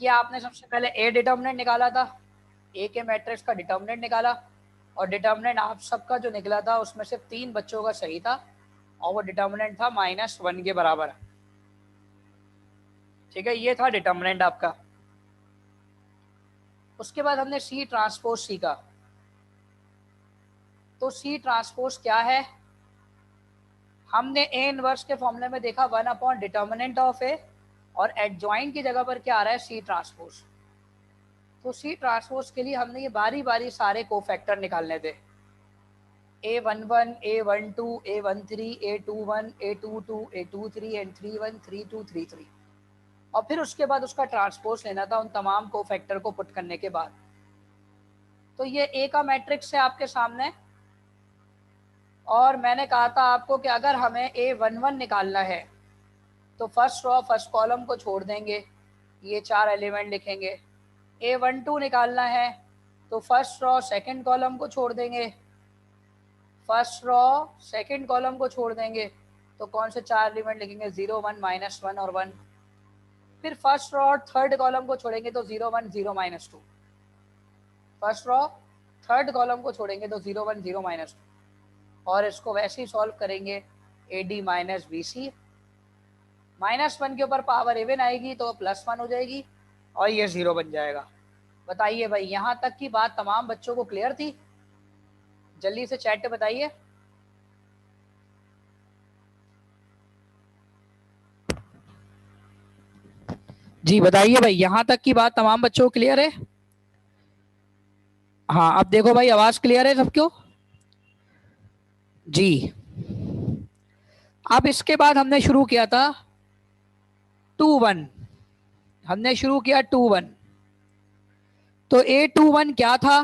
कि आपने सबसे पहले ए डिटर्मिनेंट निकाला था, ए के मैट्रिक्स का डिटर्मिनेंट निकाला, और डिटर्मिनेंट आप सबका जो निकला था उसमें से 3 बच्चों का सही था, और वो डिटर्मिनेंट था -1 के बराबर। ठीक है, ये था डिटर्मिनेंट आपका। उसके बाद हमने सी ट्रांसपोज सीखा। तो सी ट्रांसपोज क्या है? हमने ए इनवर्स के फॉर्मूले में देखा 1 अपॉन डिटर्मिनेंट ऑफ ए, और एडजॉइंट की जगह पर क्या आ रहा है? C transpose. तो सी ट्रांसपोज के लिए हमने ये बारी बारी सारे कोफैक्टर निकालने थे। A11, A12, A13, A21, A22, A23 and 31, 32, 33, और फिर उसके बाद उसका ट्रांसपोज लेना था उन तमाम कोफैक्टर को पुट करने के बाद। तो ये ए का मैट्रिक्स है आपके सामने, और मैंने कहा था आपको कि अगर हमें A11 निकालना है तो फर्स्ट रो फर्स्ट कॉलम को छोड़ देंगे, ये 4 एलिमेंट लिखेंगे। A12 निकालना है तो फर्स्ट रो सेकंड कॉलम को छोड़ देंगे, फर्स्ट रो सेकंड कॉलम को छोड़ देंगे, तो कौन से 4 एलिमेंट लिखेंगे? 0, 1, -1 और 1। फिर फर्स्ट रो और थर्ड कॉलम को छोड़ेंगे तो 0, 1, 0, -2। फर्स्ट रो थर्ड कॉलम को छोड़ेंगे तो 0, 1, 0, -2, और इसको वैसे ही सॉल्व करेंगे। AD माइनस BC, -1 के ऊपर पावर इवन आएगी तो +1 हो जाएगी, और ये 0 बन जाएगा। बताइए भाई, यहाँ तक की बात तमाम बच्चों को क्लियर थी? जल्दी से चैट पे बताइए। जी बताइए भाई, यहाँ तक की बात तमाम बच्चों को क्लियर है? हाँ, अब देखो भाई, आवाज क्लियर है सबको? जी। अब इसके बाद हमने शुरू किया था 2 1, हमने शुरू किया 2 1। तो A21 क्या था?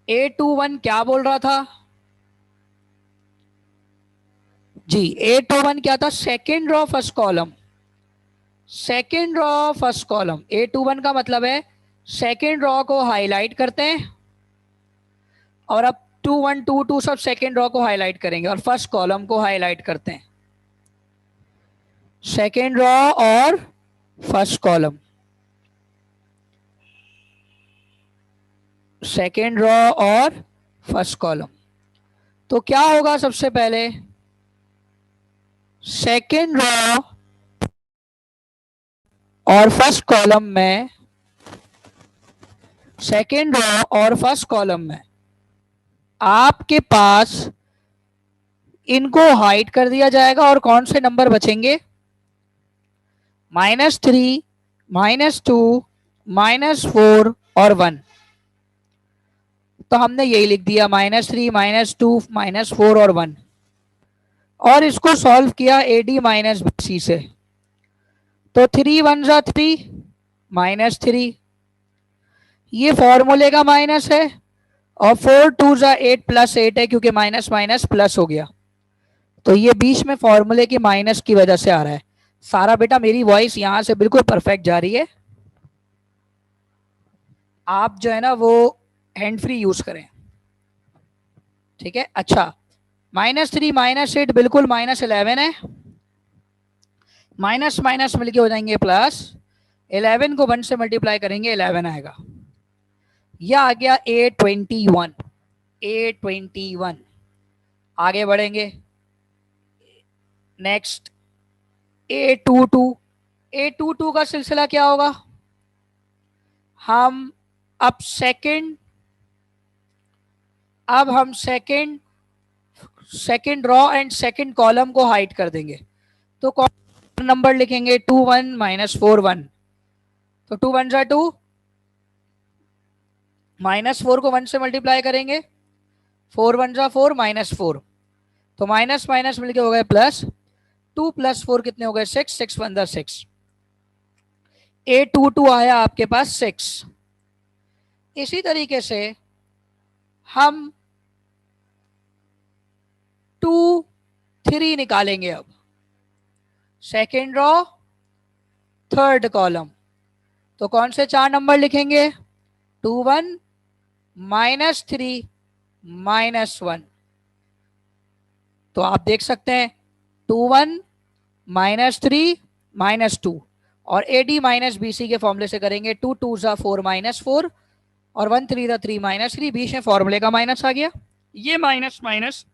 A21 क्या बोल रहा था? जी, A21 क्या था? Second row first column, second row first column. A21 का मतलब है सेकेंड रो को हाईलाइट करते हैं, और अब 2 1 2 2 सब सेकेंड रो को हाईलाइट करेंगे, और फर्स्ट कॉलम को हाईलाइट करते हैं। सेकेंड रो और फर्स्ट कॉलम, सेकेंड रो और फर्स्ट कॉलम। तो क्या होगा? सबसे पहले सेकेंड रो और फर्स्ट कॉलम में, सेकेंड रो और फर्स्ट कॉलम में आपके पास इनको हाइड कर दिया जाएगा, और कौन से नंबर बचेंगे? -3, -2, -4 और 1। तो हमने यही लिख दिया, -3, -2, -4 और 1, और इसको सॉल्व किया AD माइनस BC से। तो 3 1 जा 3, -3, ये फॉर्मूले का माइनस है, और 4 2 जा 8 +8 है, क्योंकि माइनस माइनस प्लस हो गया। तो ये बीच में फॉर्मूले की माइनस की वजह से आ रहा है। सारा बेटा, मेरी वॉइस यहां से बिल्कुल परफेक्ट जा रही है? आप जो है ना वो हैंड फ्री यूज करें, ठीक है? अच्छा, -3 -8 बिल्कुल -11 है, माइनस माइनस मिलके हो जाएंगे प्लस। 11 को 1 से मल्टीप्लाई करेंगे, 11 आएगा। यह आ गया A21, A21। आगे बढ़ेंगे, नेक्स्ट A22। A22 का सिलसिला क्या होगा? हम अब सेकंड अब हम second second raw and second column को हाइड कर देंगे। तो कौन नंबर लिखेंगे? 2 1 -4 1। तो 2 1 जा 2, -4 को 1 से मल्टीप्लाई करेंगे, 4 1 जा 4, -4, तो माइनस माइनस मिलके हो गए प्लस। 2 + 4 कितने हो गए? 6, 6 1 जा 6। A22 आया आपके पास 6। इसी तरीके से हम 2 3 निकालेंगे। अब सेकेंड रॉ थर्ड कॉलम, तो कौन से 4 नंबर लिखेंगे? 2 1 -3 -1। तो आप देख सकते हैं 2 1 -3 -2, और A D minus B C के फॉर्मूले से करेंगे 2 2 ज़ा 4 माइनस 4 और 1 3 ज़ा 3 माइनस 3, बीच में फॉर्मूले का माइनस आ गया, ये माइनस माइनस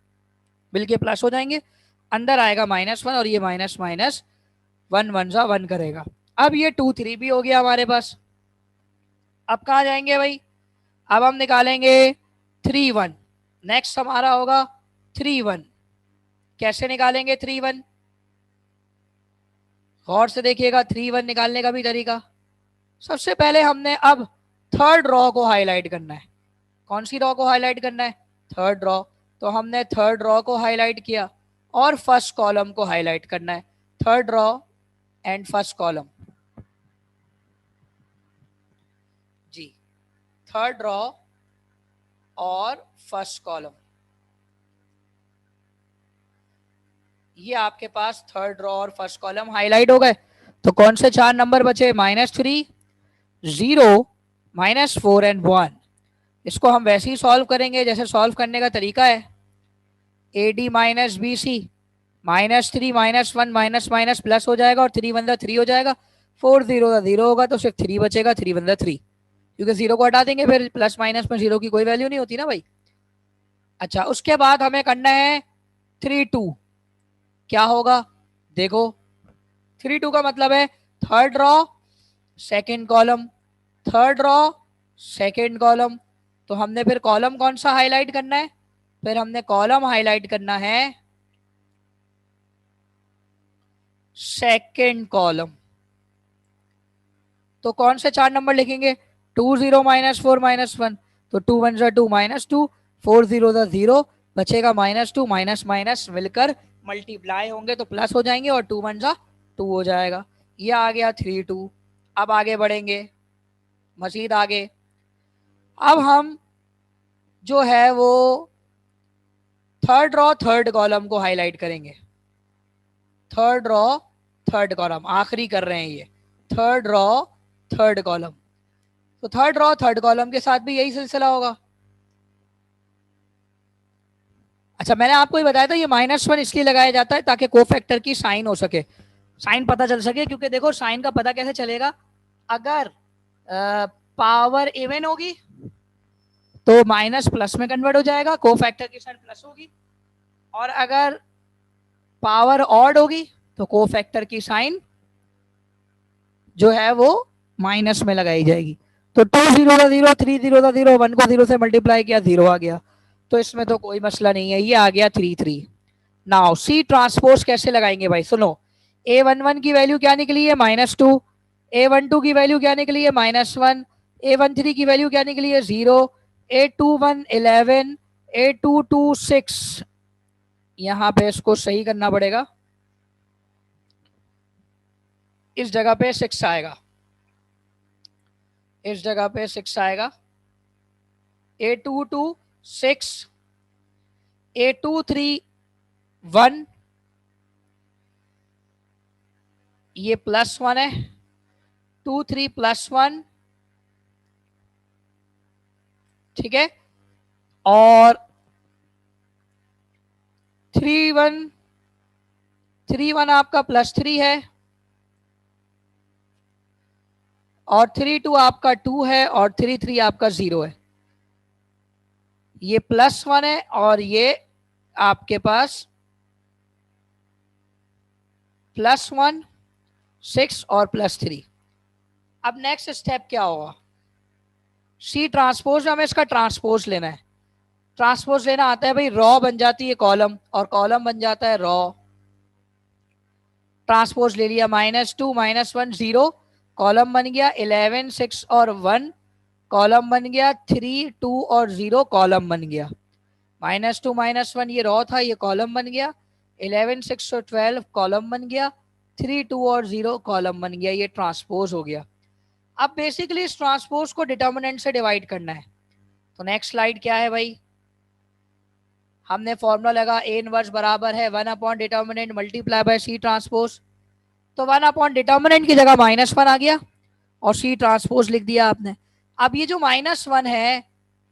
मिलके प्लस हो जाएंगे, अंदर आएगा -1 और ये माइनस माइनस 1 1 ज़ा 1 करेगा। अब ये 2 3 भी हो गया हमारे पास। अब कहाँ जाएंगे भाई, अब हम निकालेंगे 3 1। नेक्स्ट हमारा होगा 3 1। कैसे निकालेंगे 3 1, गौर से देखिएगा 3 1 निकालने का भी तरीका। सबसे पहले हमने अब थर्ड रॉ को हाईलाइट करना है। कौन सी रॉ को हाईलाइट करना है, थर्ड रॉ। तो हमने थर्ड रॉ को हाईलाइट किया और फर्स्ट कॉलम को हाईलाइट करना है, third row and first column. जी, थर्ड रॉ और फर्स्ट कॉलम, ये आपके पास थर्ड रॉ और फर्स्ट कॉलम हाईलाइट हो गए। तो कौन से 4 नंबर बचे, -3 0 -4 एंड 1। इसको हम वैसे ही सॉल्व करेंगे जैसे सॉल्व करने का तरीका है, A D minus B C, -3 -1 minus minus plus हो जाएगा और 3 1 3 हो जाएगा, 4 0 0 होगा तो सिर्फ 3 बचेगा, 3 1 3, क्योंकि 0 को हटा देंगे फिर प्लस माइनस में 0 की कोई वैल्यू नहीं होती ना भाई। अच्छा, उसके बाद हमें करना है 3 2। क्या होगा देखो, 3 2 का मतलब है third raw second column, third raw second column. तो हमने फिर कॉलम कौन सा हाईलाइट करना है, फिर हमने कॉलम हाईलाइट करना है सेकेंड कॉलम। तो कौन से 4 नंबर लिखेंगे, 2 0 -4 -1, तो 2 1 2 -2, 4 0 0, बचेगा -2, माइनस माइनस मिलकर मल्टीप्लाई होंगे तो प्लस हो जाएंगे और 2 1 2 हो जाएगा। ये आ गया 3 2। अब आगे बढ़ेंगे मजीद आगे। अब हम जो है वो थर्ड रॉ थर्ड कॉलम को हाईलाइट करेंगे, थर्ड रॉ थर्ड कॉलम आखिरी कर रहे हैं ये, थर्ड रॉ थर्ड कॉलम। तो थर्ड रॉ थर्ड कॉलम के साथ भी यही सिलसिला होगा। अच्छा, मैंने आपको ये बताया था ये -1 इसलिए लगाया जाता है ताकि कोफैक्टर की साइन हो सके, साइन पता चल सके, क्योंकि देखो साइन का पता कैसे चलेगा, अगर पावर इवन होगी तो माइनस प्लस में कन्वर्ट हो जाएगा, कोफैक्टर की साइन प्लस होगी, और अगर पावर ऑड होगी तो कोफैक्टर की साइन जो है वो माइनस में लगाई जाएगी। तो 2 0 0, 3 0 0, 1 को 0 से मल्टीप्लाई किया 0 आ गया, तो इसमें तो कोई मसला नहीं है, ये आ गया 3 3। नाउ सी ट्रांसपोज कैसे लगाएंगे भाई, सुनो, A11 की वैल्यू क्या निकली है -2, A12 की वैल्यू क्या निकली है -1, A13 की वैल्यू क्या निकली है 0, A21 11, A22 6। यहां पे इसको सही करना पड़ेगा, इस जगह पे 6 आएगा, इस जगह पे 6 आएगा, A22 6, A23 1, ये +1 है, 2 3 +1, ठीक है, और 3 1 आपका +3 है, और 3 2 आपका 2 है, और 3 3 आपका 0 है। ये +1 है और ये आपके पास +1 6 और +3। अब नेक्स्ट स्टेप क्या होगा, सी ट्रांसपोज, हमें इसका ट्रांसपोज लेना है। ट्रांसपोज लेना आता है भाई, रॉ बन जाती है कॉलम और कॉलम बन जाता है रॉ। ट्रांसपोज ले लिया, -2 -1 0, कॉलम बन गया 11 6 और 1, कॉलम बन गया 3 2 और 0, कॉलम बन गया -2 -1, ये रॉ था, ये कॉलम बन गया 11 6 और 12, कॉलम बन गया 3 2 और 0, कॉलम बन गया, ये ट्रांसपोज हो गया। अब बेसिकली इस ट्रांसपोज को डिटर्मिनेंट से डिवाइड करना है। तो नेक्स्ट स्लाइड क्या है भाई, हमने फॉर्मूला लगा A इनवर्स बराबर है 1 upon determinant multiply by C transpose. तो 1 अपॉन डिटर्मिनेंट की जगह -1 आ गया और सी ट्रांसपोज लिख दिया आपने। अब ये जो -1 है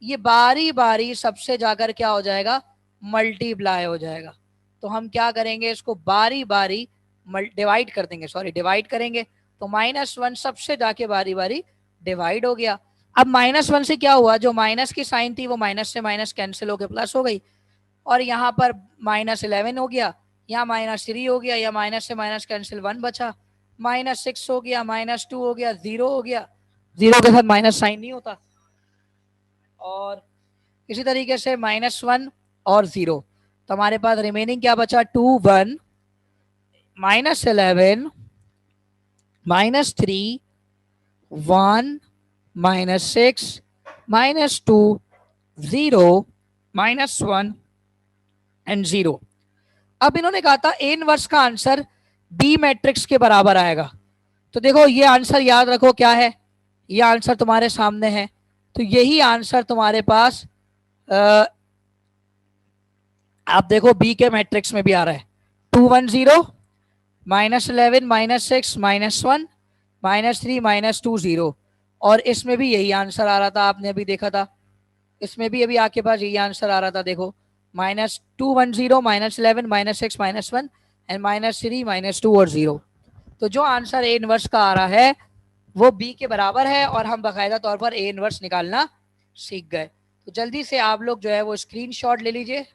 ये बारी बारी सबसे जाकर क्या हो जाएगा, मल्टीप्लाई हो जाएगा। तो हम क्या करेंगे, इसको बारी बारी डिवाइड कर देंगे, सॉरी डिवाइड करेंगे। तो -1 सबसे जाके बारी बारी डिवाइड हो गया। अब -1 से क्या हुआ, जो माइनस की साइन थी वो माइनस से माइनस कैंसिल होकर प्लस हो गई, और यहाँ पर -11 हो गया, यहाँ -3 हो गया, या माइनस से माइनस कैंसिल 1 बचा, -6 हो गया, -2 हो गया, 0 हो गया, 0 के साथ माइनस साइन नहीं होता। और इसी तरीके से -1 और 0, तो हमारे पास रिमेनिंग क्या बचा, 2 1 -11 -3 1 -6 -2 0 -1 एंड 0। अब इन्होंने कहा था ए इनवर्स का आंसर बी मैट्रिक्स के बराबर आएगा। तो देखो ये आंसर याद रखो क्या है, ये आंसर तुम्हारे सामने है, तो यही आंसर तुम्हारे पास आप देखो बी के मैट्रिक्स में भी आ रहा है, 2 1 0 -11 -6 -1 -3 -2 0, और इसमें भी यही आंसर आ रहा था, आपने अभी देखा था, इसमें भी अभी आपके पास यही आंसर आ रहा था। देखो -2 1 0 -11 -6 -1 एंड -3 -2 और 0। तो जो आंसर ए इनवर्स का आ रहा है वो बी के बराबर है, और हम बाकायदा तौर पर ए इनवर्स निकालना सीख गए। तो जल्दी से आप लोग जो है वो स्क्रीनशॉट ले लीजिए।